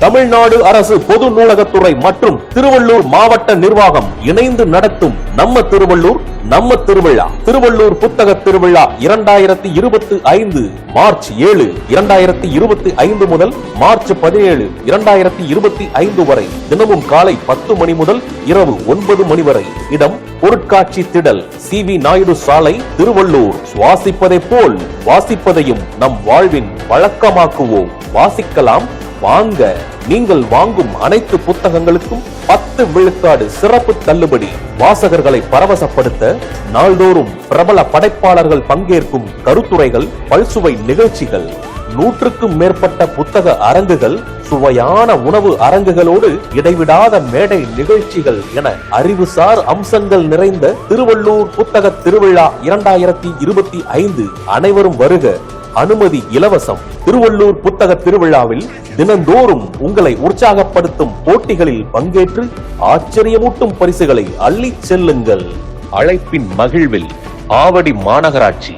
தமிழ்நாடு அரசு பொது நூலகத்துறை மற்றும் திருவள்ளூர் மாவட்ட நிர்வாகம் இணைந்து நடத்தும் நம்ம திருவள்ளூர் நம்ம திருவிழா திருவள்ளூர் புத்தக திருவிழா 2025 மார்ச் 7, 2025 முதல் மார்ச் 17, 2025 வரை தினமும் காலை 10 மணி முதல் இரவு 9 மணி வரை. இடம் பொருட்காட்சி திடல், CV நாயுடு சாலை, திருவள்ளூர். சுவாசிப்பதை போல் வாசிப்பதையும் நம் வாழ்வின் வழக்கமாக்குவோம். வாசிக்கலாம் வாங்க. நீங்கள் வாங்கும் அனைத்து புத்தகங்களுக்கும் 10 விழுக்காடு சிறப்பு தள்ளுபடி. வாசகர்களை பரவசப்படுத்த நாள்தோறும் பிரபல படைப்பாளர்கள் பங்கேற்கும் கருத்துரைகள், பல்சுவை நிகழ்ச்சிகள், 100க்கும் மேற்பட்ட புத்தக அரங்குகள், சுவையான உணவு அரங்குகளோடு இடைவிடாத மேடை நிகழ்ச்சிகள் என அறிவுசார் அம்சங்கள் நிறைந்த திருவள்ளூர் புத்தக திருவிழா 2025. அனைவரும் வருக. அனுமதி இலவசம். திருவள்ளூர் புத்தக திருவிழாவில் தினந்தோறும் உங்களை உற்சாகப்படுத்தும் போட்டிகளில் பங்கேற்று ஆச்சரியமூட்டும் பரிசுகளை அள்ளிச் செல்லுங்கள். அழைப்பின் மகிழ்வில் ஆவடி மாநகராட்சி.